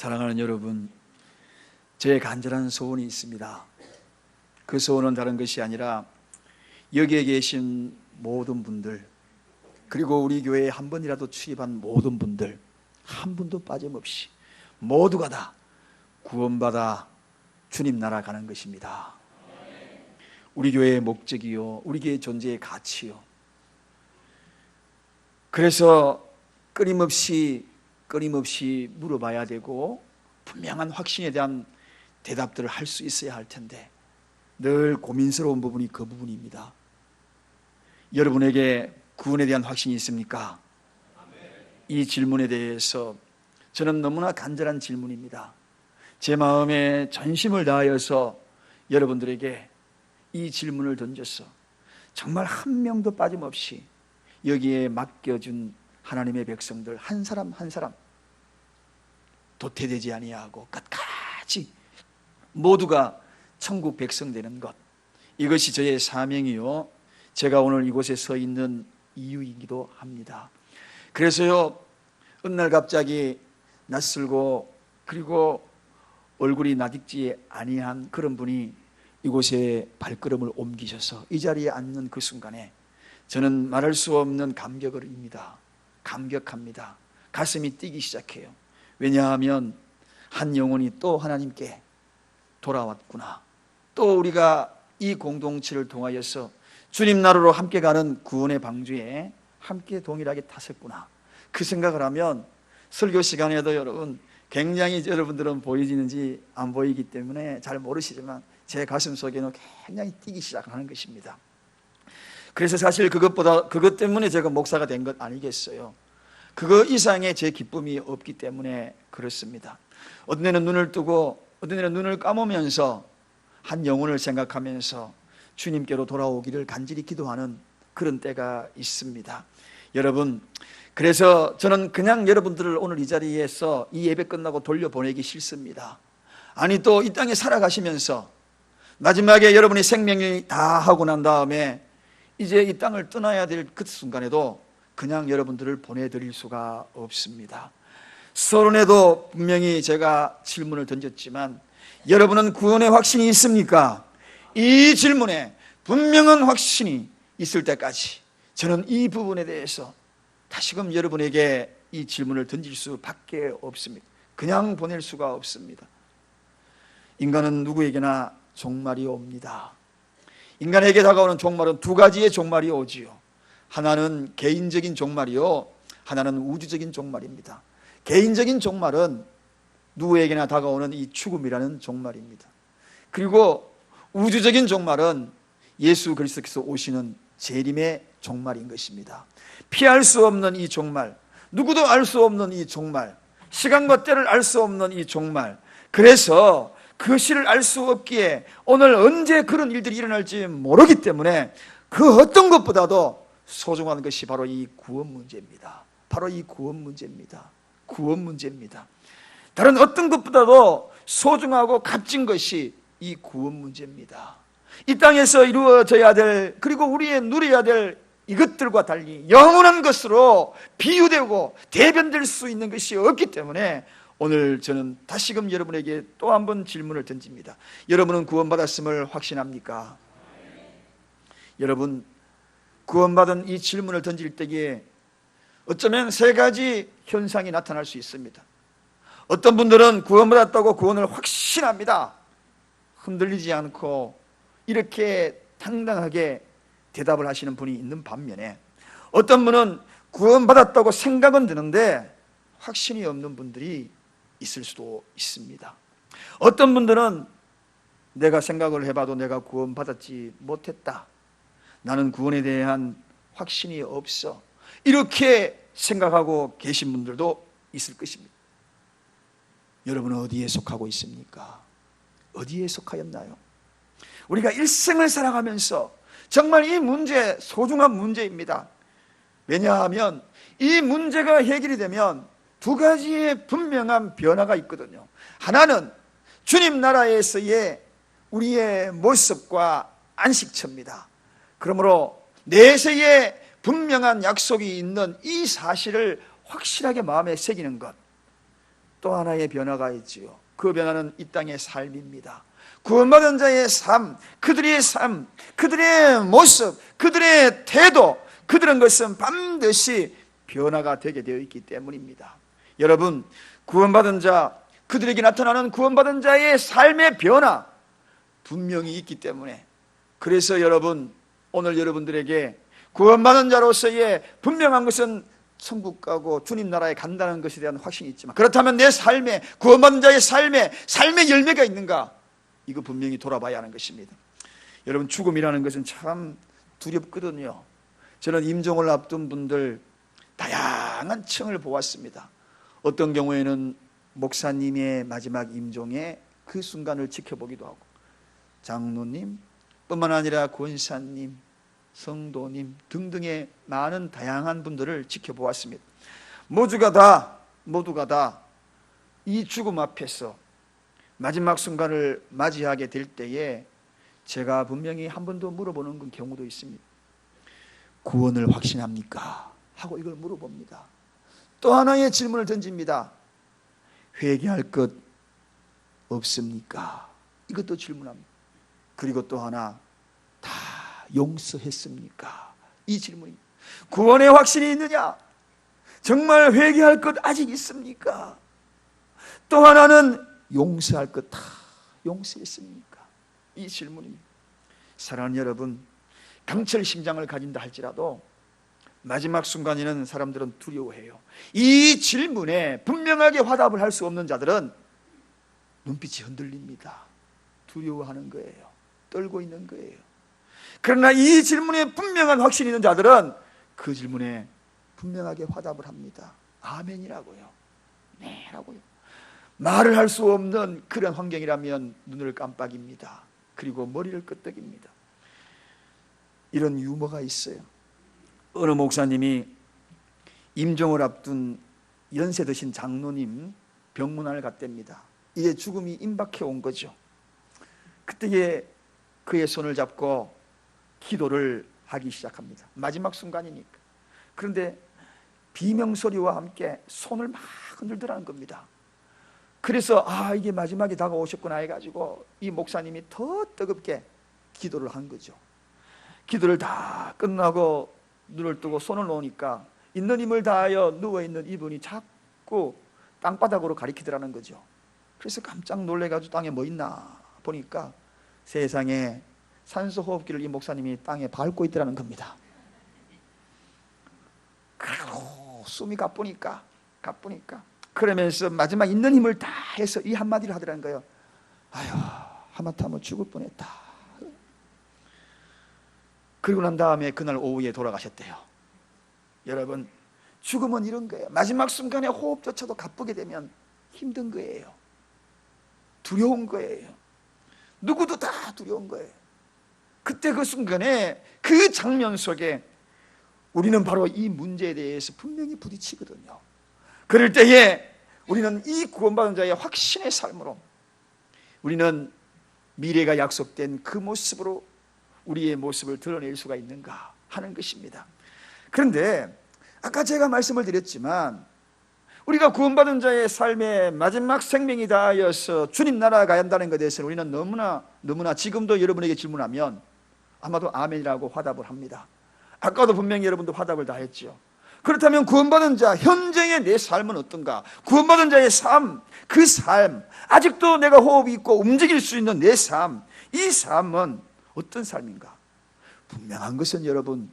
사랑하는 여러분, 저의 간절한 소원이 있습니다. 그 소원은 다른 것이 아니라 여기에 계신 모든 분들, 그리고 우리 교회에 한 번이라도 출입한 모든 분들, 한 분도 빠짐없이 모두가 다 구원받아 주님 나라 가는 것입니다. 우리 교회의 목적이요, 우리 교회의 존재의 가치요. 그래서 끊임없이 물어봐야 되고 분명한 확신에 대한 대답들을 할 수 있어야 할 텐데 늘 고민스러운 부분이 그 부분입니다. 여러분에게 구원에 대한 확신이 있습니까? 이 질문에 대해서 저는 너무나 간절한 질문입니다. 제 마음에 전심을 다하여서 여러분들에게 이 질문을 던져서 정말 한 명도 빠짐없이 여기에 맡겨준 하나님의 백성들 한 사람 한 사람 도태되지 아니하고 끝까지 모두가 천국 백성 되는 것, 이것이 저의 사명이요, 제가 오늘 이곳에 서 있는 이유이기도 합니다. 그래서요, 어느 날 갑자기 낯설고 그리고 얼굴이 낯익지 아니한 그런 분이 이곳에 발걸음을 옮기셔서 이 자리에 앉는 그 순간에 저는 말할 수 없는 감격을 입니다. 감격합니다. 가슴이 뛰기 시작해요. 왜냐하면 한 영혼이 또 하나님께 돌아왔구나, 또 우리가 이 공동체를 통하여서 주님 나라로 함께 가는 구원의 방주에 함께 동일하게 탔었구나, 그 생각을 하면 설교 시간에도 여러분 굉장히 여러분들은 보이지는지 안 보이기 때문에 잘 모르시지만 제 가슴 속에는 굉장히 뛰기 시작하는 것입니다. 그래서 사실 그것 때문에 제가 목사가 된 것 아니겠어요? 그거 이상의 제 기쁨이 없기 때문에 그렇습니다. 어떤 때는 눈을 뜨고 어떤 때는 눈을 감으면서 한 영혼을 생각하면서 주님께로 돌아오기를 간절히 기도하는 그런 때가 있습니다. 여러분, 그래서 저는 그냥 여러분들을 오늘 이 자리에서 이 예배 끝나고 돌려보내기 싫습니다. 아니, 또 이 땅에 살아가시면서 마지막에 여러분이 생명이 다 하고 난 다음에 이제 이 땅을 떠나야 될 그 순간에도 그냥 여러분들을 보내드릴 수가 없습니다. 서론에도 분명히 제가 질문을 던졌지만 여러분은 구원의 확신이 있습니까? 이 질문에 분명한 확신이 있을 때까지 저는 이 부분에 대해서 다시금 여러분에게 이 질문을 던질 수밖에 없습니다. 그냥 보낼 수가 없습니다. 인간은 누구에게나 종말이 옵니다. 인간에게 다가오는 종말은 두 가지의 종말이 오지요. 하나는 개인적인 종말이요, 하나는 우주적인 종말입니다. 개인적인 종말은 누구에게나 다가오는 이 죽음이라는 종말입니다. 그리고 우주적인 종말은 예수 그리스도께서 오시는 재림의 종말인 것입니다. 피할 수 없는 이 종말, 누구도 알 수 없는 이 종말, 시간과 때를 알 수 없는 이 종말, 그래서 그 시를 알 수 없기에 오늘 언제 그런 일들이 일어날지 모르기 때문에 그 어떤 것보다도 소중한 것이 바로 이 구원 문제입니다. 바로 이 구원 문제입니다. 구원 문제입니다. 다른 어떤 것보다도 소중하고 값진 것이 이 구원 문제입니다. 이 땅에서 이루어져야 될, 그리고 우리의 누려야 될 이것들과 달리 영원한 것으로 비유되고 대변될 수 있는 것이 없기 때문에 오늘 저는 다시금 여러분에게 또 한 번 질문을 던집니다. 여러분은 구원받았음을 확신합니까? 여러분, 구원받은 이 질문을 던질 때에 어쩌면 세 가지 현상이 나타날 수 있습니다. 어떤 분들은 구원받았다고 구원을 확신합니다. 흔들리지 않고 이렇게 당당하게 대답을 하시는 분이 있는 반면에 어떤 분은 구원받았다고 생각은 드는데 확신이 없는 분들이 있을 수도 있습니다. 어떤 분들은 내가 생각을 해봐도 내가 구원받았지 못했다, 나는 구원에 대한 확신이 없어, 이렇게 생각하고 계신 분들도 있을 것입니다. 여러분은 어디에 속하고 있습니까? 어디에 속하였나요? 우리가 일생을 살아가면서 정말 이 문제 소중한 문제입니다. 왜냐하면 이 문제가 해결이 되면 두 가지의 분명한 변화가 있거든요. 하나는 주님 나라에서의 우리의 모습과 안식처입니다. 그러므로 내세에 분명한 약속이 있는 이 사실을 확실하게 마음에 새기는 것, 또 하나의 변화가 있지요. 그 변화는 이 땅의 삶입니다. 구원받은 자의 삶, 그들의 삶, 그들의 모습, 그들의 태도, 그들은 것은 반드시 변화가 되게 되어 있기 때문입니다. 여러분, 구원받은 자, 그들에게 나타나는 구원받은 자의 삶의 변화 분명히 있기 때문에, 그래서 여러분, 오늘 여러분들에게 구원받은 자로서의 분명한 것은 천국 가고 주님 나라에 간다는 것에 대한 확신이 있지만, 그렇다면 내 삶에, 구원받은 자의 삶의 열매가 있는가? 이거 분명히 돌아봐야 하는 것입니다. 여러분, 죽음이라는 것은 참 두렵거든요. 저는 임종을 앞둔 분들 다양한 층을 보았습니다. 어떤 경우에는 목사님의 마지막 임종의 그 순간을 지켜보기도 하고, 장로님 뿐만 아니라 권사님, 성도님 등등의 많은 다양한 분들을 지켜보았습니다. 모두가 다 이 죽음 앞에서 마지막 순간을 맞이하게 될 때에 제가 분명히 한 번 더 물어보는 경우도 있습니다. 구원을 확신합니까? 하고 이걸 물어봅니다. 또 하나의 질문을 던집니다. 회개할 것 없습니까? 이것도 질문합니다. 그리고 또 하나, 다 용서했습니까? 이 질문입니다. 구원의 확신이 있느냐? 정말 회개할 것 아직 있습니까? 또 하나는 용서할 것 다 용서했습니까? 이 질문입니다. 사랑하는 여러분, 강철 심장을 가진다 할지라도 마지막 순간에는 사람들은 두려워해요. 이 질문에 분명하게 화답을 할 수 없는 자들은 눈빛이 흔들립니다. 두려워하는 거예요. 떨고 있는 거예요. 그러나 이 질문에 분명한 확신이 있는 자들은 그 질문에 분명하게 화답을 합니다. 아멘이라고요. 네 라고요. 말을 할 수 없는 그런 환경이라면 눈을 깜빡입니다. 그리고 머리를 끄덕입니다. 이런 유머가 있어요. 어느 목사님이 임종을 앞둔 연세 드신 장로님 병문안을 갔답니다. 이제 죽음이 임박해 온 거죠. 그때에 그의 손을 잡고 기도를 하기 시작합니다. 마지막 순간이니까. 그런데 비명소리와 함께 손을 막 흔들더라는 겁니다. 그래서 이게 마지막이 다가오셨구나 해가지고 이 목사님이 더 뜨겁게 기도를 한 거죠. 기도를 다 끝나고 눈을 뜨고 손을 놓으니까 있는 힘을 다하여 누워있는 이분이 자꾸 땅바닥으로 가리키더라는 거죠. 그래서 깜짝 놀래가지고 땅에 뭐 있나 보니까 세상에 산소호흡기를 이 목사님이 땅에 밟고 있더라는 겁니다. 그리고 숨이 가쁘니까 그러면서 마지막 있는 힘을 다 해서 이 한마디를 하더라는 거예요. 아휴, 하마터면 죽을 뻔했다. 그리고 난 다음에 그날 오후에 돌아가셨대요. 여러분, 죽음은 이런 거예요. 마지막 순간에 호흡조차도 가쁘게 되면 힘든 거예요. 두려운 거예요. 누구도 다 두려운 거예요. 그때 그 순간에 그 장면 속에 우리는 바로 이 문제에 대해서 분명히 부딪히거든요. 그럴 때에 우리는 이 구원받은 자의 확신의 삶으로 우리는 미래가 약속된 그 모습으로 우리의 모습을 드러낼 수가 있는가 하는 것입니다. 그런데 아까 제가 말씀을 드렸지만 우리가 구원받은 자의 삶의 마지막 생명이 다하여서 주님 나라에 가야 한다는 것에 대해서 우리는 너무나 지금도 여러분에게 질문하면 아마도 아멘이라고 화답을 합니다. 아까도 분명히 여러분도 화답을 다 했죠. 그렇다면 구원받은 자, 현재의 내 삶은 어떤가? 구원받은 자의 삶, 그 삶, 아직도 내가 호흡이 있고 움직일 수 있는 내 삶, 이 삶은 어떤 삶인가? 분명한 것은 여러분,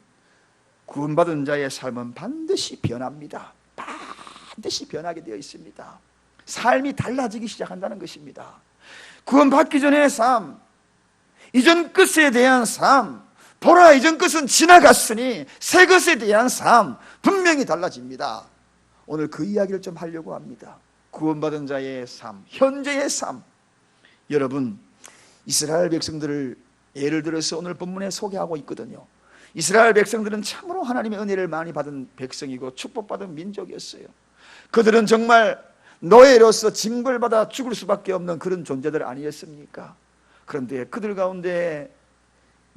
구원받은 자의 삶은 반드시 변합니다. 반드시 변하게 되어 있습니다. 삶이 달라지기 시작한다는 것입니다. 구원받기 전의 삶, 이전 것에 대한 삶, 보라 이전 것은 지나갔으니 새 것에 대한 삶 분명히 달라집니다. 오늘 그 이야기를 좀 하려고 합니다. 구원받은 자의 삶, 현재의 삶. 여러분, 이스라엘 백성들을 예를 들어서 오늘 본문에 소개하고 있거든요. 이스라엘 백성들은 참으로 하나님의 은혜를 많이 받은 백성이고 축복받은 민족이었어요. 그들은 정말 노예로서 징벌받아 죽을 수밖에 없는 그런 존재들 아니었습니까? 그런데 그들 가운데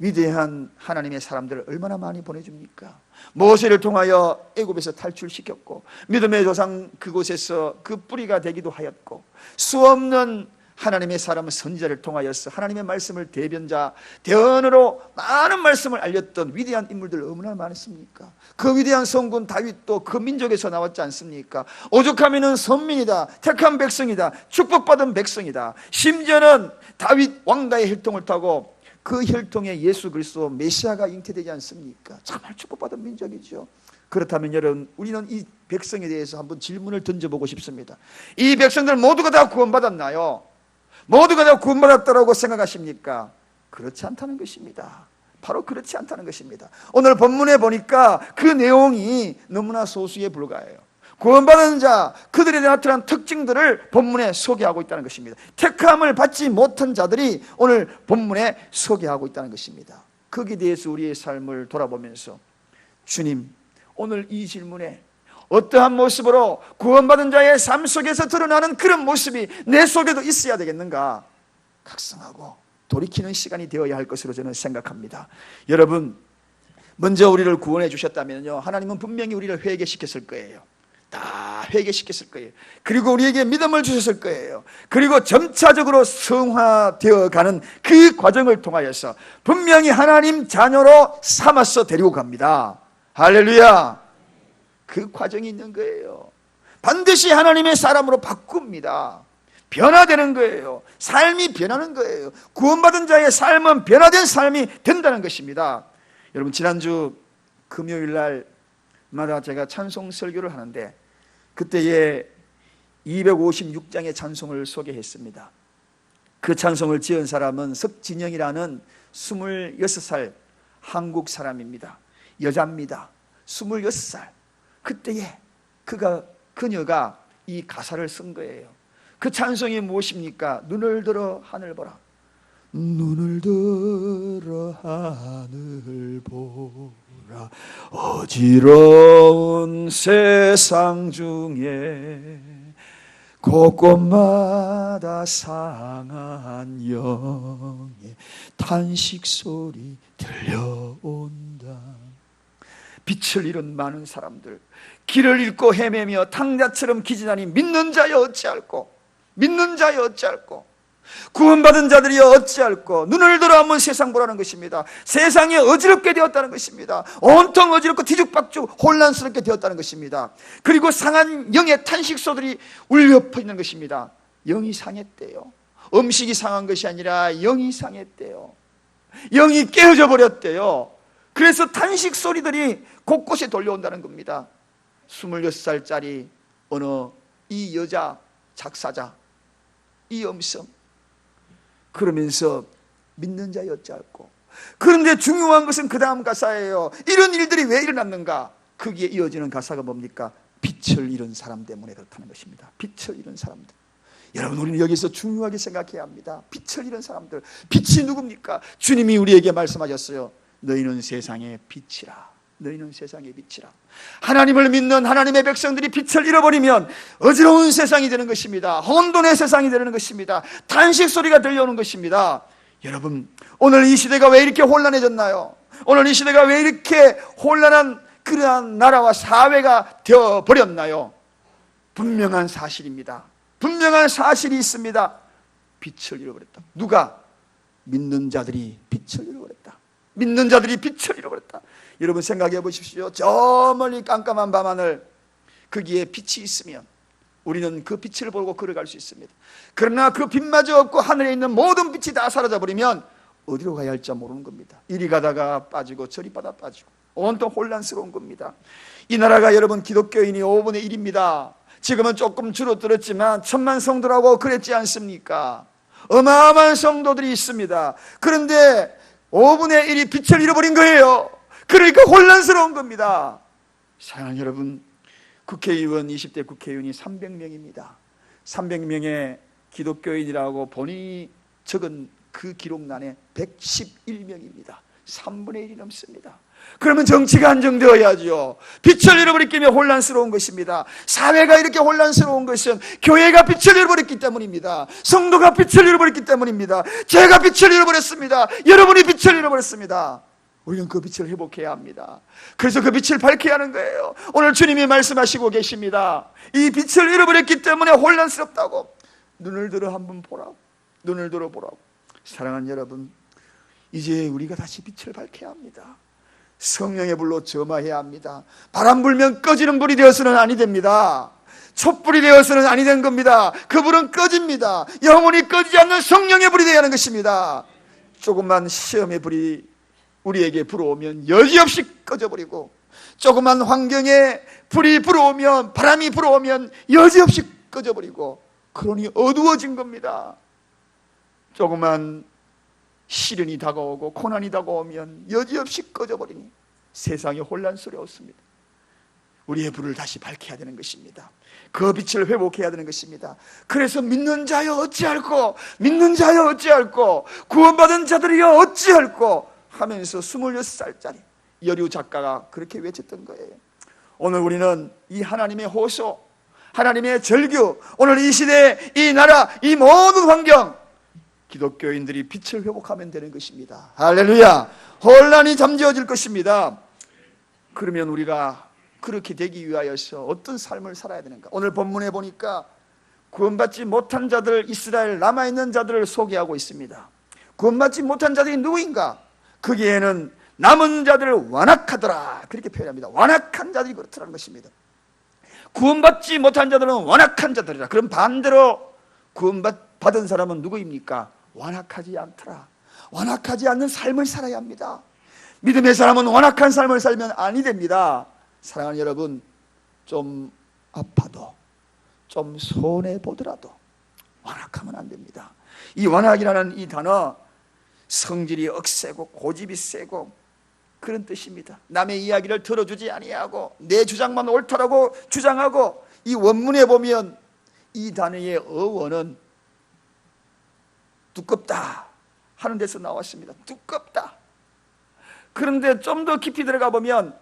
위대한 하나님의 사람들을 얼마나 많이 보내줍니까? 모세를 통하여 애굽에서 탈출시켰고, 믿음의 조상 그곳에서 그 뿌리가 되기도 하였고, 수없는 하나님의 사람은 선지자를 통하여서 하나님의 말씀을 대변자, 대언으로 많은 말씀을 알렸던 위대한 인물들 얼마나 많습니까? 그 위대한 성군 다윗도 그 민족에서 나왔지 않습니까? 오죽하면은 선민이다, 택한 백성이다, 축복받은 백성이다. 심지어는 다윗 왕가의 혈통을 타고 그 혈통에 예수 그리스도 메시아가 잉태되지 않습니까? 정말 축복받은 민족이죠. 그렇다면 여러분, 우리는 이 백성에 대해서 한번 질문을 던져보고 싶습니다. 이 백성들 모두가 다 구원받았나요? 모두가 다 구원받았다고 생각하십니까? 그렇지 않다는 것입니다. 바로 그렇지 않다는 것입니다. 오늘 본문에 보니까 그 내용이 너무나 소수에 불과해요. 구원받은 자, 그들에 나타난 특징들을 본문에 소개하고 있다는 것입니다. 택함을 받지 못한 자들이 오늘 본문에 소개하고 있다는 것입니다. 거기에 대해서 우리의 삶을 돌아보면서, 주님, 오늘 이 질문에 어떠한 모습으로 구원받은 자의 삶 속에서 드러나는 그런 모습이 내 속에도 있어야 되겠는가 각성하고 돌이키는 시간이 되어야 할 것으로 저는 생각합니다. 여러분, 먼저 우리를 구원해 주셨다면요, 하나님은 분명히 우리를 회개시켰을 거예요. 다 회개시켰을 거예요. 그리고 우리에게 믿음을 주셨을 거예요. 그리고 점차적으로 성화되어 가는 그 과정을 통하여서 분명히 하나님 자녀로 삼아서 데리고 갑니다. 할렐루야. 그 과정이 있는 거예요. 반드시 하나님의 사람으로 바꿉니다. 변화되는 거예요. 삶이 변하는 거예요. 구원받은 자의 삶은 변화된 삶이 된다는 것입니다. 여러분, 지난주 금요일 날마다 제가 찬송 설교를 하는데 그때에 256장의 찬송을 소개했습니다. 그 찬송을 지은 사람은 석진영이라는 26살 한국 사람입니다. 여자입니다. 26살. 그때에 그녀가 이 가사를 쓴 거예요. 그 찬송이 무엇입니까? 눈을 들어 하늘 보라. 눈을 들어 하늘 보라. 어지러운 세상 중에 곳곳마다 상한 영의 탄식 소리 들려온다. 빛을 잃은 많은 사람들, 길을 잃고 헤매며 탕자처럼 기진하니 믿는 자여 어찌할꼬, 믿는 자여 어찌할꼬, 구원받은 자들이여 어찌할꼬. 눈을 들어 한번 세상 보라는 것입니다. 세상이 어지럽게 되었다는 것입니다. 온통 어지럽고 뒤죽박죽 혼란스럽게 되었다는 것입니다. 그리고 상한 영의 탄식소들이 울려 퍼지는 것입니다. 영이 상했대요. 음식이 상한 것이 아니라 영이 상했대요. 영이 깨어져 버렸대요. 그래서 탄식 소리들이 곳곳에 돌려온다는 겁니다. 26살짜리 어느 이 여자 작사자, 이 음성, 그러면서 믿는 자여 어찌할꼬. 그런데 중요한 것은 그 다음 가사예요. 이런 일들이 왜 일어났는가? 거기에 이어지는 가사가 뭡니까? 빛을 잃은 사람 때문에 그렇다는 것입니다. 빛을 잃은 사람들. 여러분, 우리는 여기서 중요하게 생각해야 합니다. 빛을 잃은 사람들. 빛이 누굽니까? 주님이 우리에게 말씀하셨어요. 너희는 세상의 빛이라. 너희는 세상의 빛이라. 하나님을 믿는 하나님의 백성들이 빛을 잃어버리면 어지러운 세상이 되는 것입니다. 혼돈의 세상이 되는 것입니다. 탄식 소리가 들려오는 것입니다. 여러분, 오늘 이 시대가 왜 이렇게 혼란해졌나요? 오늘 이 시대가 왜 이렇게 혼란한 그러한 나라와 사회가 되어버렸나요? 분명한 사실입니다. 분명한 사실이 있습니다. 빛을 잃어버렸다. 누가? 믿는 자들이 빛을 잃어버렸다. 믿는 자들이 빛을 잃어버렸다. 여러분, 생각해 보십시오. 저 멀리 깜깜한 밤하늘, 거기에 빛이 있으면 우리는 그 빛을 보고 걸어갈 수 있습니다. 그러나 그 빛마저 없고 하늘에 있는 모든 빛이 다 사라져버리면 어디로 가야 할지 모르는 겁니다. 이리 가다가 빠지고 저리 가다 빠지고 온통 혼란스러운 겁니다. 이 나라가 여러분 기독교인이 5분의 1입니다. 지금은 조금 줄어들었지만 1000만 성도라고 그랬지 않습니까? 어마어마한 성도들이 있습니다. 그런데 5분의 1이 빛을 잃어버린 거예요. 그러니까 혼란스러운 겁니다. 사랑하는 여러분, 국회의원, 20대 국회의원이 300명입니다. 300명의 기독교인이라고 본인이 적은 그 기록란에 111명입니다. 3분의 1이 넘습니다. 그러면 정치가 안정되어야죠. 빛을 잃어버렸기 때문에 혼란스러운 것입니다. 사회가 이렇게 혼란스러운 것은 교회가 빛을 잃어버렸기 때문입니다. 성도가 빛을 잃어버렸기 때문입니다. 제가 빛을 잃어버렸습니다. 여러분이 빛을 잃어버렸습니다. 우리는 그 빛을 회복해야 합니다. 그래서 그 빛을 밝혀야 하는 거예요. 오늘 주님이 말씀하시고 계십니다. 이 빛을 잃어버렸기 때문에 혼란스럽다고. 눈을 들어 한번 보라고. 눈을 들어 보라고. 사랑하는 여러분, 이제 우리가 다시 빛을 밝혀야 합니다. 성령의 불로 점화해야 합니다. 바람 불면 꺼지는 불이 되어서는 아니 됩니다. 촛불이 되어서는 아니 된 겁니다. 그 불은 꺼집니다. 영원히 꺼지지 않는 성령의 불이 되어야 하는 것입니다. 조금만 시험의 불이 우리에게 불어오면 여지없이 꺼져버리고, 조그만 환경에 불이 불어오면, 바람이 불어오면 여지없이 꺼져버리고, 그러니 어두워진 겁니다. 조그만 시련이 다가오고 고난이 다가오면 여지없이 꺼져버리니 세상이 혼란스러웠습니다. 우리의 불을 다시 밝혀야 되는 것입니다. 그 빛을 회복해야 되는 것입니다. 그래서 믿는 자여 어찌할꼬, 믿는 자여 어찌할꼬, 구원받은 자들이여 어찌할꼬 하면서 26살짜리 여류 작가가 그렇게 외쳤던 거예요. 오늘 우리는 이 하나님의 호소, 하나님의 절규, 오늘 이 시대, 이 나라, 이 모든 환경, 기독교인들이 빛을 회복하면 되는 것입니다. 할렐루야. 혼란이 잠재워질 것입니다. 그러면 우리가 그렇게 되기 위하여서 어떤 삶을 살아야 되는가? 오늘 본문에 보니까 구원받지 못한 자들, 이스라엘 남아있는 자들을 소개하고 있습니다. 구원받지 못한 자들이 누구인가? 거기에는 남은 자들을 완악하더라, 그렇게 표현합니다. 완악한 자들이 그렇더라는 것입니다. 구원받지 못한 자들은 완악한 자들이라. 그럼 반대로 구원받은 사람은 누구입니까? 완악하지 않더라. 완악하지 않는 삶을 살아야 합니다. 믿음의 사람은 완악한 삶을 살면 아니 됩니다. 사랑하는 여러분, 좀 아파도, 좀 손해보더라도 완악하면 안 됩니다. 이 완악이라는 이 단어, 성질이 억세고 고집이 세고 그런 뜻입니다. 남의 이야기를 들어주지 아니하고 내 주장만 옳다라고 주장하고, 이 원문에 보면 이 단어의 어원은 두껍다 하는 데서 나왔습니다. 두껍다. 그런데 좀 더 깊이 들어가 보면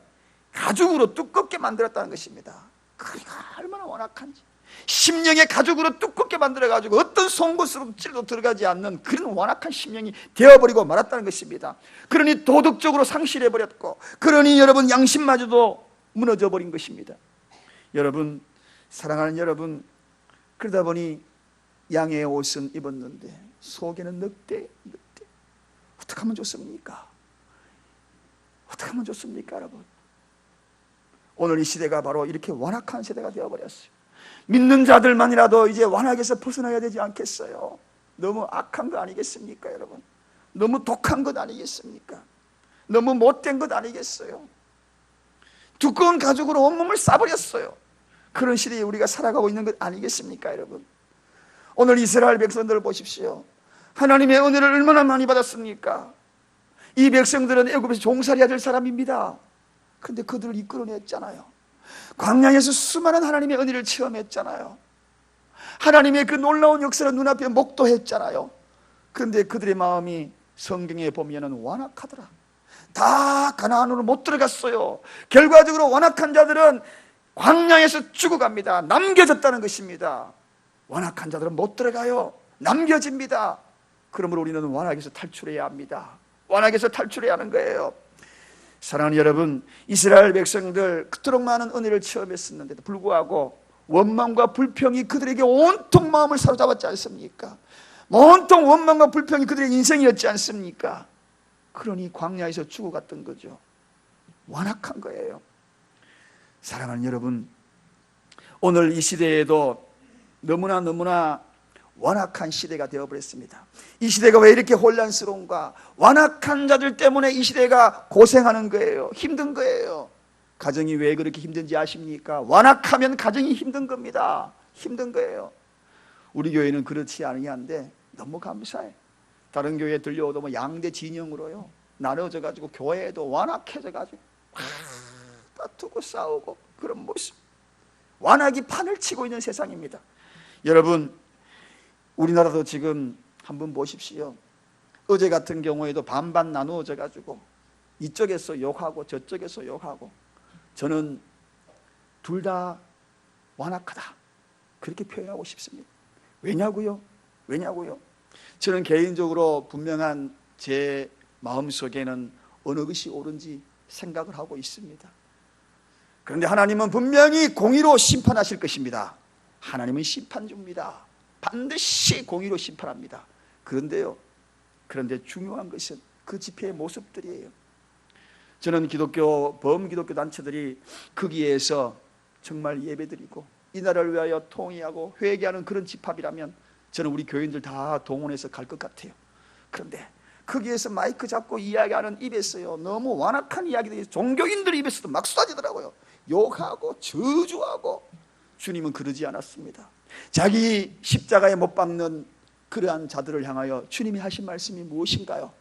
가죽으로 두껍게 만들었다는 것입니다. 그러니까 얼마나 완악한지. 심령의 가죽으로 두껍게 만들어가지고 어떤 송곳으로 들어가지 않는 그런 완악한 심령이 되어버리고 말았다는 것입니다. 그러니 도덕적으로 상실해버렸고, 그러니 여러분 양심마저도 무너져버린 것입니다. 여러분, 사랑하는 여러분, 그러다 보니 양의 옷은 입었는데 속에는 늑대. 어떻게 하면 좋습니까? 어떻게 하면 좋습니까, 여러분? 오늘 이 시대가 바로 이렇게 완악한 세대가 되어버렸어요. 믿는 자들만이라도 이제 완악에서 벗어나야 되지 않겠어요? 너무 악한 거 아니겠습니까, 여러분? 너무 독한 것 아니겠습니까? 너무 못된 것 아니겠어요? 두꺼운 가죽으로 온몸을 싸버렸어요. 그런 시대에 우리가 살아가고 있는 것 아니겠습니까, 여러분? 오늘 이스라엘 백성들을 보십시오. 하나님의 은혜를 얼마나 많이 받았습니까? 이 백성들은 애굽에서 종살이해야 될 사람입니다. 그런데 그들을 이끌어냈잖아요. 광야에서 수많은 하나님의 은혜를 체험했잖아요. 하나님의 그 놀라운 역사를 눈앞에 목도했잖아요. 그런데 그들의 마음이 성경에 보면 완악하더라. 다 가나안으로 못 들어갔어요. 결과적으로 완악한 자들은 광야에서 죽어갑니다. 남겨졌다는 것입니다. 완악한 자들은 못 들어가요. 남겨집니다. 그러므로 우리는 완악에서 탈출해야 합니다. 완악에서 탈출해야 하는 거예요. 사랑하는 여러분, 이스라엘 백성들 그토록 많은 은혜를 체험했었는데도 불구하고 원망과 불평이 그들에게 온통 마음을 사로잡았지 않습니까? 온통 원망과 불평이 그들의 인생이었지 않습니까? 그러니 광야에서 죽어갔던 거죠. 완악한 거예요. 사랑하는 여러분, 오늘 이 시대에도 너무나 완악한 시대가 되어버렸습니다. 이 시대가 왜 이렇게 혼란스러운가? 완악한 자들 때문에 이 시대가 고생하는 거예요. 힘든 거예요. 가정이 왜 그렇게 힘든지 아십니까? 완악하면 가정이 힘든 겁니다. 힘든 거예요. 우리 교회는 그렇지 아니한데 너무 감사해. 다른 교회에 들려오도 뭐 양대 진영으로요 나눠져 가지고 교회에도 완악해져 가지고 다투고 싸우고 그런 모습. 완악이 판을 치고 있는 세상입니다. 여러분, 우리나라도 지금 한번 보십시오. 어제 같은 경우에도 반반 나누어져 가지고 이쪽에서 욕하고 저쪽에서 욕하고. 저는 둘 다 완악하다, 그렇게 표현하고 싶습니다. 왜냐고요? 저는 개인적으로 분명한 제 마음속에는 어느 것이 옳은지 생각을 하고 있습니다. 그런데 하나님은 분명히 공의로 심판하실 것입니다. 하나님은 심판주입니다. 반드시 공의로 심판합니다. 그런데 중요한 것은 그 집회의 모습들이에요. 저는 범기독교 단체들이 거기에서 정말 예배드리고 이 나라를 위하여 통회하고 회개하는 그런 집합이라면 저는 우리 교인들 다 동원해서 갈 것 같아요. 그런데 거기에서 마이크 잡고 이야기하는 입에서요, 너무 완악한 이야기들이 종교인들 입에서도 막 쏟아지더라고요. 욕하고 저주하고. 주님은 그러지 않았습니다. 자기 십자가에 못 박는 그러한 자들을 향하여 주님이 하신 말씀이 무엇인가요?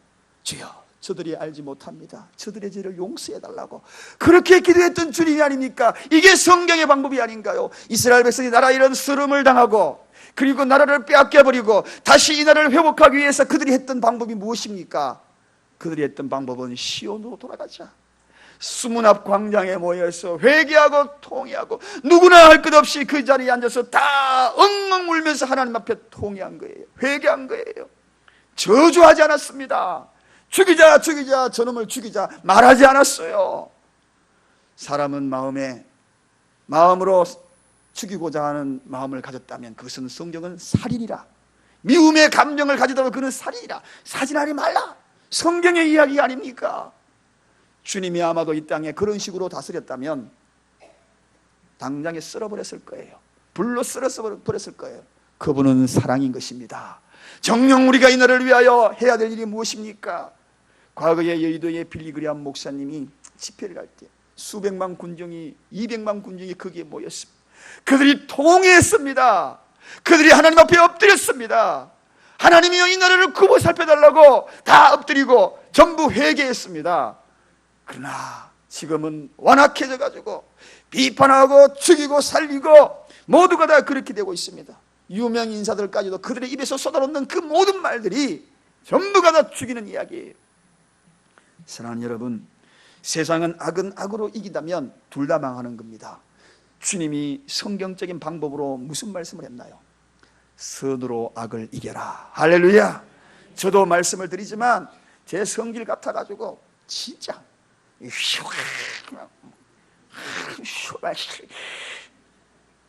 주여, 저들이 알지 못합니다. 저들의 죄를 용서해달라고 그렇게 기도했던 주님이 아닙니까? 이게 성경의 방법이 아닌가요? 이스라엘 백성이 나라 이런 쓰름을 당하고 그리고 나라를 빼앗겨버리고 다시 이 나라를 회복하기 위해서 그들이 했던 방법이 무엇입니까? 그들이 했던 방법은 시온으로 돌아가자, 수문 앞 광장에 모여서 회개하고 통회하고 누구나 할 것 없이 그 자리에 앉아서 다 엉엉 울면서 하나님 앞에 통회한 거예요. 회개한 거예요. 저주하지 않았습니다. 죽이자 저놈을 죽이자 말하지 않았어요. 사람은 마음으로 죽이고자 하는 마음을 가졌다면 그것은 성경은 살인이라, 미움의 감정을 가지더라도 그는 살인이라. 사진하지 말라, 성경의 이야기 아닙니까? 주님이 아마도 이 땅에 그런 식으로 다스렸다면 당장에 쓸어버렸을 거예요. 불로 쓸어서 버렸을 거예요. 그분은 사랑인 것입니다. 정녕 우리가 이 나라를 위하여 해야 될 일이 무엇입니까? 과거에 여의도의 빌리그리암 목사님이 집회를 할 때 수백만 군중이, 200만 군중이 거기에 모였습니다. 그들이 통회했습니다. 그들이 하나님 앞에 엎드렸습니다. 하나님이여 이 나라를 굽어 살펴달라고 다 엎드리고 전부 회개했습니다. 그러나 지금은 완악해져 가지고 비판하고 죽이고 살리고 모두가 다 그렇게 되고 있습니다. 유명 인사들까지도 그들의 입에서 쏟아놓는 그 모든 말들이 전부가 다 죽이는 이야기예요. 사랑하는 여러분, 세상은 악은 악으로 이긴다면 둘 다 망하는 겁니다. 주님이 성경적인 방법으로 무슨 말씀을 했나요? 선으로 악을 이겨라. 할렐루야. 저도 말씀을 드리지만 제 성질 같아가지고 진짜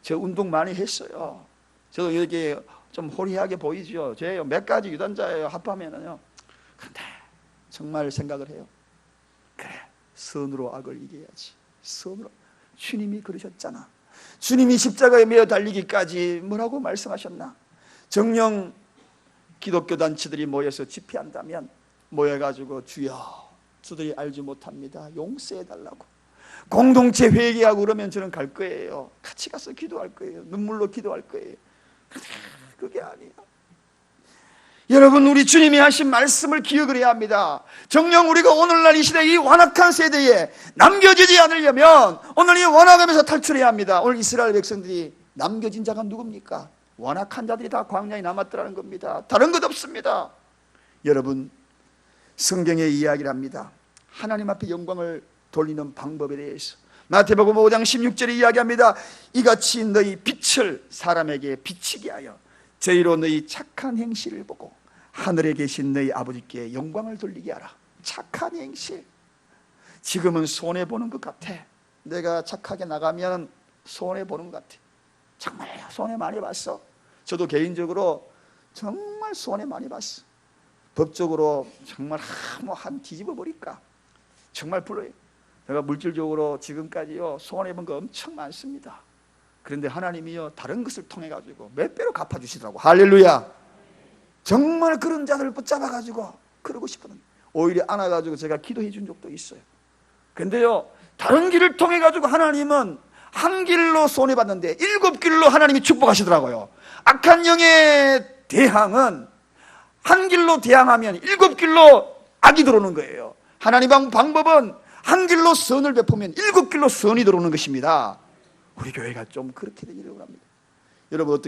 저 운동 많이 했어요. 저도 여기 좀 호리하게 보이죠. 제 몇 가지 유단자예요, 합하면은요. 근데 정말 생각을 해요. 그래, 선으로 악을 이겨야지. 선으로. 주님이 그러셨잖아. 주님이 십자가에 매어 달리기까지 뭐라고 말씀하셨나? 정녕 기독교 단체들이 모여서 집회한다면 모여가지고 주여, 저들이 알지 못합니다, 용서해달라고 공동체 회개하고 그러면 저는 갈 거예요. 같이 가서 기도할 거예요. 눈물로 기도할 거예요. 그게 아니에요. 여러분, 우리 주님이 하신 말씀을 기억을 해야 합니다. 정녕 우리가 오늘날 이 시대 이 완악한 세대에 남겨지지 않으려면 오늘 이 완악함에서 탈출해야 합니다. 오늘 이스라엘 백성들이 남겨진 자가 누굽니까? 완악한 자들이 다 광야에 남았더라는 겁니다. 다른 것 없습니다. 여러분, 성경의 이야기를 합니다. 하나님 앞에 영광을 돌리는 방법에 대해서 마태복음 5장 16절에 이야기합니다. 이같이 너희 빛을 사람에게 비치게 하여 저희로 너희 착한 행실을 보고 하늘에 계신 너희 아버지께 영광을 돌리게 하라. 착한 행실. 지금은 손해보는 것 같아. 내가 착하게 나가면 손해보는 것 같아. 정말 손해 많이 봤어. 저도 개인적으로 정말 손해 많이 봤어. 법적으로 정말 한 뒤집어 버릴까 정말 불어요. 제가 물질적으로 지금까지요 손해본 거 엄청 많습니다. 그런데 하나님이요 다른 것을 통해 가지고 몇 배로 갚아주시더라고. 할렐루야. 정말 그런 자들을 붙잡아 가지고 그러고 싶었는데 오히려 안아가지고 제가 기도해 준 적도 있어요. 근데요 다른 길을 통해 가지고 하나님은 한 길로 손해봤는데 7길로 하나님이 축복하시더라고요. 악한 영의 대항은 한 길로 대항하면 7길로 악이 들어오는 거예요. 하나님의 방법은 한 길로 선을 베푸면 7길로 선이 들어오는 것입니다. 우리 교회가 좀 그렇게 되기를 원합니다. 여러분,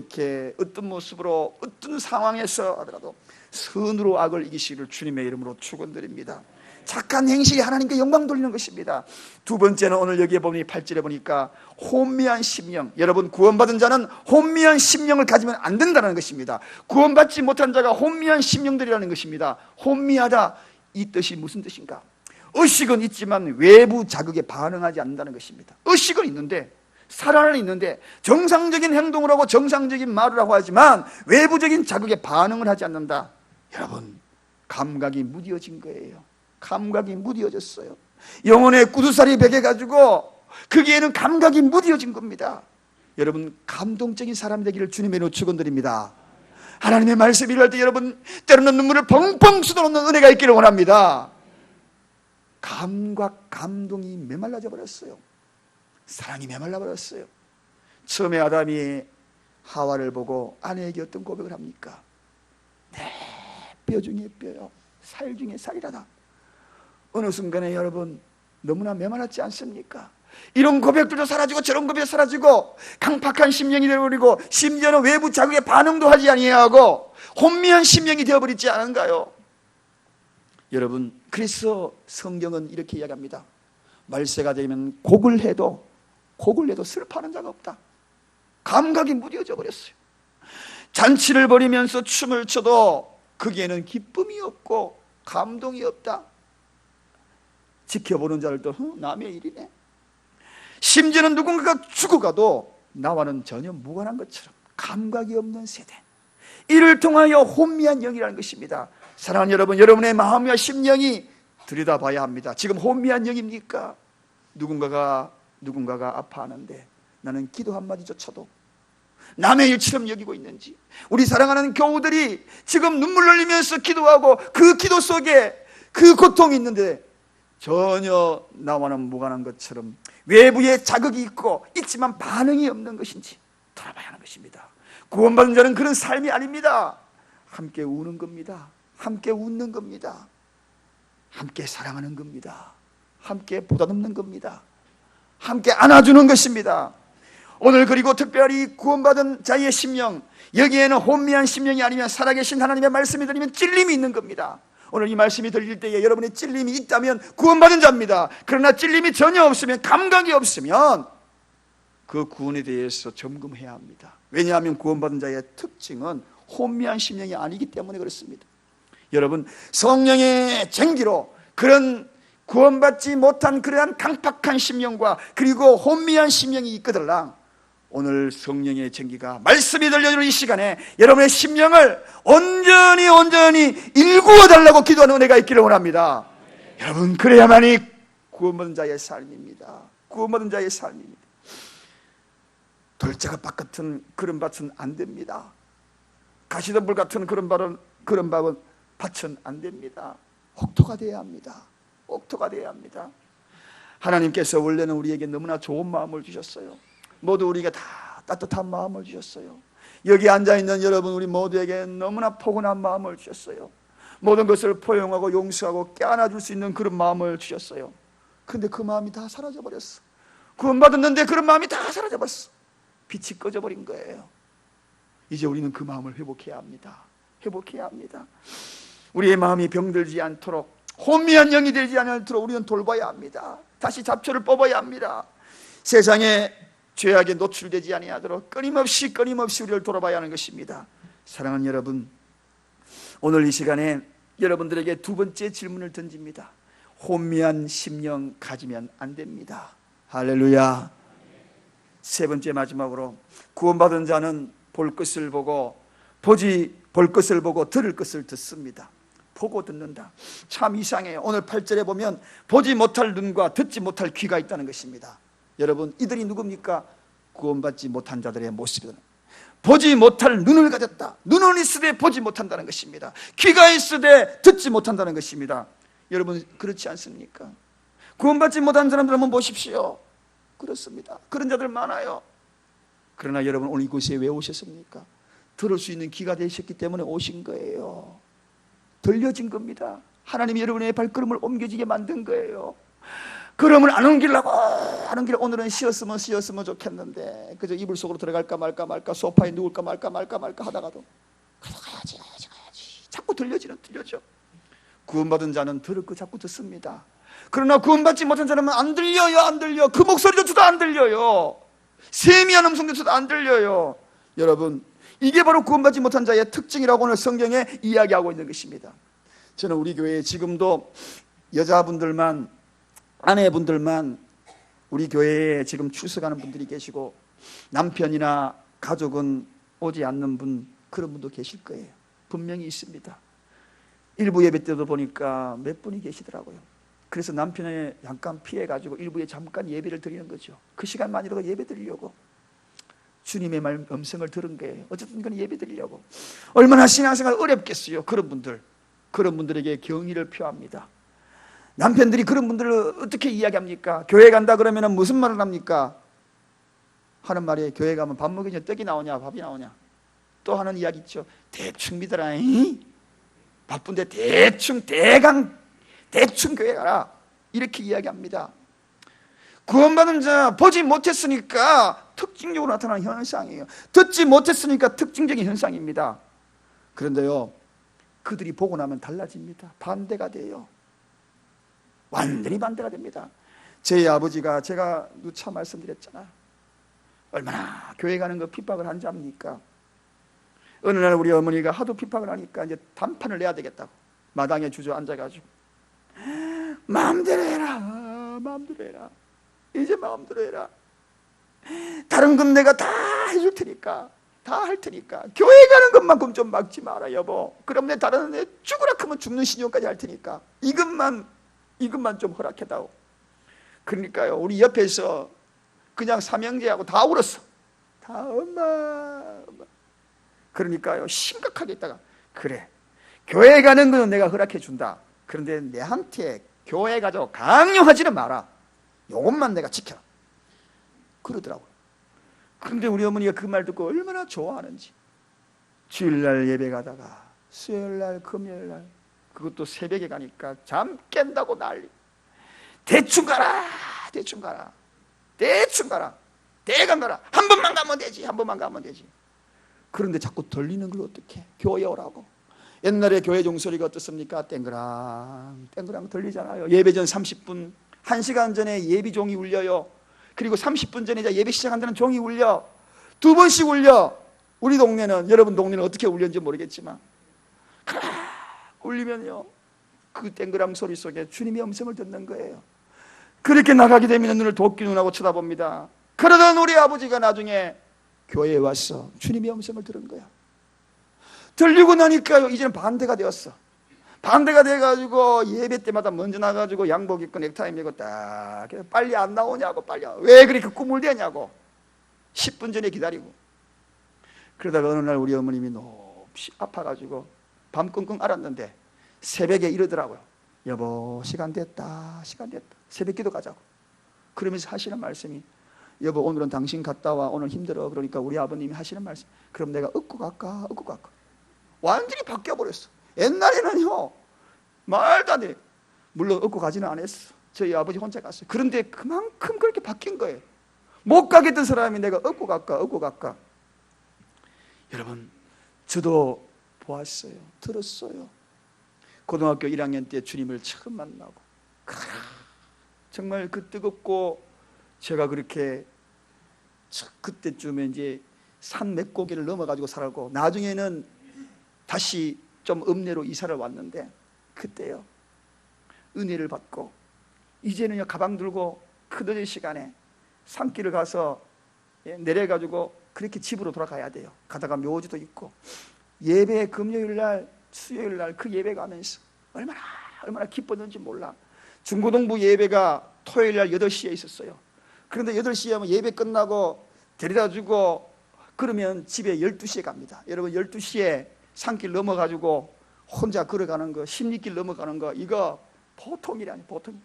어떤 모습으로 어떤 상황에서 하더라도 선으로 악을 이기시기를 주님의 이름으로 축원드립니다. 착한 행실이 하나님께 영광 돌리는 것입니다. 두 번째는 오늘 여기에 보니 8절에 보니까 혼미한 심령. 여러분, 구원받은 자는 혼미한 심령을 가지면 안 된다는 것입니다. 구원받지 못한 자가 혼미한 심령들이라는 것입니다. 혼미하다, 이 뜻이 무슨 뜻인가? 의식은 있지만 외부 자극에 반응하지 않는다는 것입니다. 의식은 있는데, 살아는 있는데 정상적인 행동을 하고 정상적인 말을 하고 하지만 외부적인 자극에 반응을 하지 않는다. 여러분, 감각이 무뎌진 거예요. 감각이 무뎌졌어요. 영혼의 구두살이 베겨가지고 거기에는 감각이 무뎌진 겁니다. 여러분, 감동적인 사람이 되기를 주님의 이름으로 축원드립니다. 하나님의 말씀을 할 때 여러분, 때로는 눈물을 펑펑 쏟아놓는 은혜가 있기를 원합니다. 감각, 감동이 메말라져 버렸어요. 사랑이 메말라 버렸어요. 처음에 아담이 하와를 보고 아내에게 어떤 고백을 합니까? 내 뼈 중에 뼈요, 살 중에 살이라다. 어느 순간에 여러분, 너무나 메말랐지 않습니까? 이런 고백들도 사라지고 저런 고백도 사라지고 강팍한 심령이 되어버리고 심지어는 외부 자극에 반응도 하지 아니하고 혼미한 심령이 되어버리지 않은가요? 여러분, 그래서 성경은 이렇게 이야기합니다. 말세가 되면 곡을 해도 슬퍼하는 자가 없다. 감각이 무뎌져 버렸어요. 잔치를 벌이면서 춤을 춰도 거기에는 기쁨이 없고 감동이 없다. 지켜보는 자들도 남의 일이네. 심지어는 누군가가 죽어가도 나와는 전혀 무관한 것처럼 감각이 없는 세대. 이를 통하여 혼미한 영이라는 것입니다. 사랑하는 여러분, 여러분의 마음과 심령이 들여다봐야 합니다. 지금 혼미한 영입니까? 누군가가 아파하는데 나는 기도 한마디조차도 남의 일처럼 여기고 있는지, 우리 사랑하는 교우들이 지금 눈물 흘리면서 기도하고 그 기도 속에 그 고통이 있는데 전혀 나와는 무관한 것처럼 외부에 자극이 있고 있지만 반응이 없는 것인지 돌아봐야 하는 것입니다. 구원받은 자는 그런 삶이 아닙니다. 함께 우는 겁니다. 함께 웃는 겁니다. 함께 사랑하는 겁니다. 함께 보다듬는 겁니다. 함께 안아주는 것입니다. 오늘 그리고 특별히 구원받은 자의 심령, 여기에는 혼미한 심령이 아니면 살아계신 하나님의 말씀이 들리면 찔림이 있는 겁니다. 오늘 이 말씀이 들릴 때에 여러분의 찔림이 있다면 구원받은 자입니다. 그러나 찔림이 전혀 없으면, 감각이 없으면 그 구원에 대해서 점검해야 합니다. 왜냐하면 구원받은 자의 특징은 혼미한 심령이 아니기 때문에 그렇습니다. 여러분, 성령의 쟁기로 그런 구원받지 못한 그러한 강팍한 심령과 그리고 혼미한 심령이 있거들랑 오늘 성령의 쟁기가 말씀이 들려주는 이 시간에 여러분의 심령을 온전히 일구어 달라고 기도하는 은혜가 있기를 원합니다. 여러분, 그래야만이 구원받은 자의 삶입니다. 구원받은 자의 삶입니다. 돌짝밭 같은 그런 밭은 안 됩니다. 가시덤불 같은 그런 밭은 안 됩니다. 옥토가 되어야 합니다. 옥토가 되어야 합니다. 하나님께서 원래는 우리에게 너무나 좋은 마음을 주셨어요. 모두 우리가 다 따뜻한 마음을 주셨어요. 여기 앉아있는 여러분, 우리 모두에게 너무나 포근한 마음을 주셨어요. 모든 것을 포용하고 용서하고 껴안아줄 수 있는 그런 마음을 주셨어요. 그런데 그 마음이 다 사라져버렸어. 구원받았는데 그런 마음이 다 사라져버렸어. 빛이 꺼져버린 거예요. 이제 우리는 그 마음을 회복해야 합니다. 회복해야 합니다. 우리의 마음이 병들지 않도록, 혼미한 영이 되지 않도록 우리는 돌봐야 합니다. 다시 잡초를 뽑아야 합니다. 세상에 죄악에 노출되지 아니하도록 끊임없이 우리를 돌아봐야 하는 것입니다. 사랑하는 여러분, 오늘 이 시간에 여러분들에게 두 번째 질문을 던집니다. 혼미한 심령 가지면 안 됩니다. 할렐루야. 세 번째, 마지막으로, 구원받은 자는 볼 것을 보고 들을 것을 듣습니다. 보고 듣는다. 참 이상해요. 오늘 8절에 보면 보지 못할 눈과 듣지 못할 귀가 있다는 것입니다. 여러분, 이들이 누굽니까? 구원받지 못한 자들의 모습이다. 보지 못할 눈을 가졌다. 눈은 있으되 보지 못한다는 것입니다. 귀가 있으되 듣지 못한다는 것입니다. 여러분, 그렇지 않습니까? 구원받지 못한 사람들 한번 보십시오. 그렇습니다. 그런 자들 많아요. 그러나 여러분, 오늘 이곳에 왜 오셨습니까? 들을 수 있는 귀가 되셨기 때문에 오신 거예요. 들려진 겁니다. 하나님이 여러분의 발걸음을 옮겨지게 만든 거예요. 걸음을 안 옮기려고 오늘은 쉬었으면 좋겠는데 그저 이불 속으로 들어갈까 말까 소파에 누울까 말까 하다가도 가야지 자꾸 들려져. 구원받은 자는 들을 거 자꾸 듣습니다. 그러나 구원받지 못한 사람은 안 들려요. 안 들려. 그 목소리조차도 안 들려요. 세미한 음성조차도 안 들려요. 여러분, 이게 바로 구원받지 못한 자의 특징이라고 오늘 성경에 이야기하고 있는 것입니다. 저는 우리 교회에 지금도 여자분들만, 아내분들만 우리 교회에 지금 출석하는 분들이 계시고 남편이나 가족은 오지 않는 분, 그런 분도 계실 거예요. 분명히 있습니다. 일부 예배 때도 보니까 몇 분이 계시더라고요. 그래서 남편에 잠깐 피해가지고 일부에 잠깐 예배를 드리는 거죠. 그 시간만이라도 예배 드리려고, 주님의 말 음성을 들은 거예요. 어쨌든 그건 예배 드리려고. 얼마나 신앙생활 어렵겠어요. 그런 분들에게 경의를 표합니다. 남편들이 그런 분들을 어떻게 이야기합니까? 교회 간다 그러면 무슨 말을 합니까? 하는 말이, 교회 가면 밥 먹으냐, 떡이 나오냐, 밥이 나오냐. 또 하는 이야기 있죠. 대충 믿어라. 바쁜데 대충 교회 가라. 이렇게 이야기합니다. 구원받은 자 보지 못했으니까 특징적으로 나타나는 현상이에요. 듣지 못했으니까 특징적인 현상입니다. 그런데요, 그들이 보고 나면 달라집니다. 반대가 돼요. 완전히 반대가 됩니다. 제 아버지가, 제가 누차 말씀드렸잖아요. 얼마나 교회 가는 거 핍박을 한지 압니까? 어느 날 우리 어머니가 하도 핍박을 하니까 이제 단판을 내야 되겠다고 마당에 주저앉아가지고, 마음대로 해라, 마음대로 해라, 이제 마음대로 해라. 다른 건 내가 다 해줄 테니까, 다 할 테니까 교회 가는 것만큼 좀 막지 마라 여보. 그럼 내 다른 애 죽으라 하면 죽는 신용까지 할 테니까 이것만 좀 허락해다오. 그러니까요, 우리 옆에서 그냥 삼형제하고 다 울었어. 다 엄마. 그러니까요, 심각하게 있다가, 그래, 교회 가는 거는 내가 허락해 준다. 그런데 내한테 교회 가자고 강요하지는 마라. 요것만 내가 지켜라. 그러더라고요. 그런데 우리 어머니가 그 말 듣고 얼마나 좋아하는지. 주일날 예배 가다가 수요일날, 금요일날, 그것도 새벽에 가니까 잠 깬다고 난리. 대충 가라, 대충 가라, 대충 가라, 대강 가라. 한 번만 가면 되지, 한 번만 가면 되지. 그런데 자꾸 들리는 걸 어떻게 교회 오라고. 옛날에 교회 종소리가 어떻습니까? 땡그랑 땡그랑 들리잖아요. 예배 전 30분, 1시간 전에 예비종이 울려요. 그리고 30분 전에 예배 시작한다는 종이 울려. 2번씩 울려. 우리 동네는, 여러분 동네는 어떻게 울렸는지 모르겠지만, 울리면요, 그 땡그랑 소리 속에 주님의 음성을 듣는 거예요. 그렇게 나가게 되면 눈을 도끼 눈하고 쳐다봅니다. 그러던 우리 아버지가 나중에 교회에 와서 주님의 음성을 들은 거야. 들리고 나니까요, 이제는 반대가 되었어. 반대가 돼가지고 예배 때마다 먼저 나가지고 양복 입고 넥타이 메고 딱, 빨리 안 나오냐고, 빨리. 왜 그렇게 꿈을 대냐고. 10분 전에 기다리고. 그러다가 어느 날 우리 어머님이 높이 아파가지고 밤 끙끙 앓았는데 새벽에 이러더라고요. 여보, 시간 됐다, 시간 됐다. 새벽 기도 가자고. 그러면서 하시는 말씀이, 여보, 오늘은 당신 갔다 와. 오늘 힘들어. 그러니까 우리 아버님이 하시는 말씀, 그럼 내가 업고 갈까, 업고 갈까. 완전히 바뀌어버렸어. 옛날에는요, 말도 안 돼. 물론 업고 가지는 않았어. 저희 아버지 혼자 갔어요. 그런데 그만큼 그렇게 바뀐 거예요. 못 가겠던 사람이 내가 업고 갈까, 업고 갈까. 여러분, 저도 보았어요. 들었어요. 고등학교 1학년 때 주님을 처음 만나고, 정말 그 뜨겁고, 제가 그렇게 그때쯤에 이제 산 몇 고개를 넘어가지고 살고, 나중에는 다시 좀 읍내로 이사를 왔는데, 그때요, 은혜를 받고, 이제는요, 가방 들고 그 늦은 시간에 산길을 가서 내려가지고 그렇게 집으로 돌아가야 돼요. 가다가 묘지도 있고, 예배 금요일날, 수요일날 그 예배 가면서 얼마나 기뻤는지 몰라. 중고등부 예배가 토요일날 8시에 있었어요. 그런데 8시에 하면 예배 끝나고 데려다 주고 그러면 집에 12시에 갑니다. 여러분, 12시에 산길 넘어가지고 혼자 걸어가는 거, 십리길 넘어가는 거, 이거 보통이 아니에요, 보통.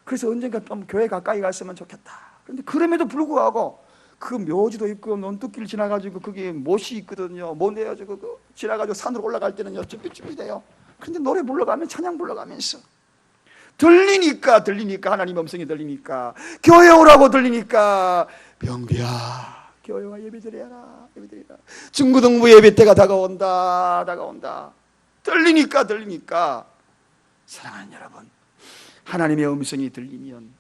그래서 언젠가 좀 교회 가까이 갔으면 좋겠다. 그런데 그럼에도 불구하고 그 묘지도 있고 논뚝길 지나가지고 거기 못이 있거든요. 못 내가지고 그 지나가지고 산으로 올라갈 때는요, 쭈삣쭈삣 돼요. 그런데 노래 불러가면, 찬양 불러가면서 들리니까 하나님 음성이 들리니까, 교회 오라고 들리니까, 병비야 교회와 예배드려라, 예배드려라. 중고등부 예배 때가 다가온다. 들리니까 사랑하는 여러분, 하나님의 음성이 들리면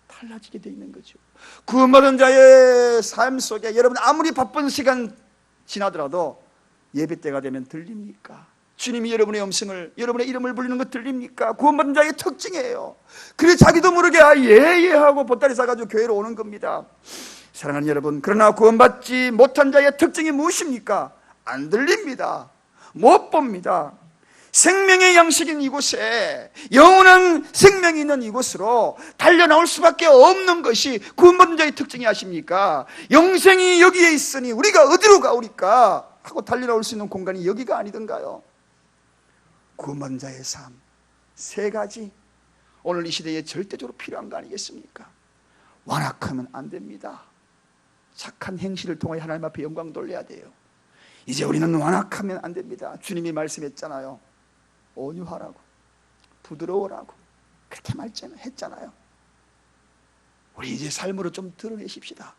달라지게 돼 있는 거죠. 구원받은 자의 삶 속에 여러분 아무리 바쁜 시간 지나더라도 예배 때가 되면 들립니까? 주님이 여러분의 음성을, 여러분의 이름을 부르는 것 들립니까? 구원받은 자의 특징이에요. 그래 자기도 모르게 예 하고 보따리 싸가지고 교회로 오는 겁니다. 사랑하는 여러분, 그러나 구원받지 못한 자의 특징이 무엇입니까? 안 들립니다. 못 봅니다. 생명의 양식인 이곳에, 영원한 생명이 있는 이곳으로 달려나올 수밖에 없는 것이 구원받은 자의 특징이 아십니까? 영생이 여기에 있으니 우리가 어디로 가오리까 하고 달려나올 수 있는 공간이 여기가 아니던가요? 구원받은 자의 삶, 세 가지 오늘 이 시대에 절대적으로 필요한 거 아니겠습니까? 완악하면 안 됩니다. 착한 행실을 통하여 하나님 앞에 영광 돌려야 돼요. 이제 우리는 완악하면 안 됩니다. 주님이 말씀했잖아요. 온유하라고, 부드러워라고 그렇게 말했잖아요. 우리 이제 삶으로 좀 드러내십시다.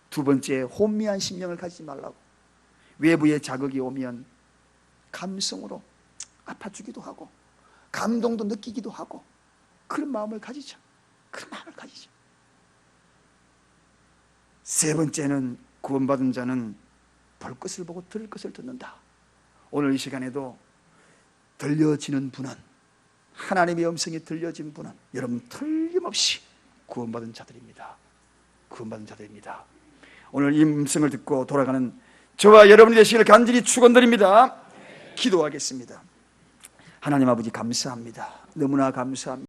두 번째, 혼미한 심령을 가지지 말라고. 외부의 자극이 오면 감성으로 아파주기도 하고 감동도 느끼기도 하고 그런 마음을 가지자. 그런 마음을 가지자. 세 번째는 구원받은 자는 볼 것을 보고 들을 것을 듣는다. 오늘 이 시간에도 들려지는 분은, 하나님의 음성이 들려진 분은 여러분 틀림없이 구원받은 자들입니다. 구원받은 자들입니다. 오늘 이 음성을 듣고 돌아가는 저와 여러분이 되시기를 간절히 축원드립니다. 기도하겠습니다. 하나님 아버지 감사합니다. 너무나 감사합니다.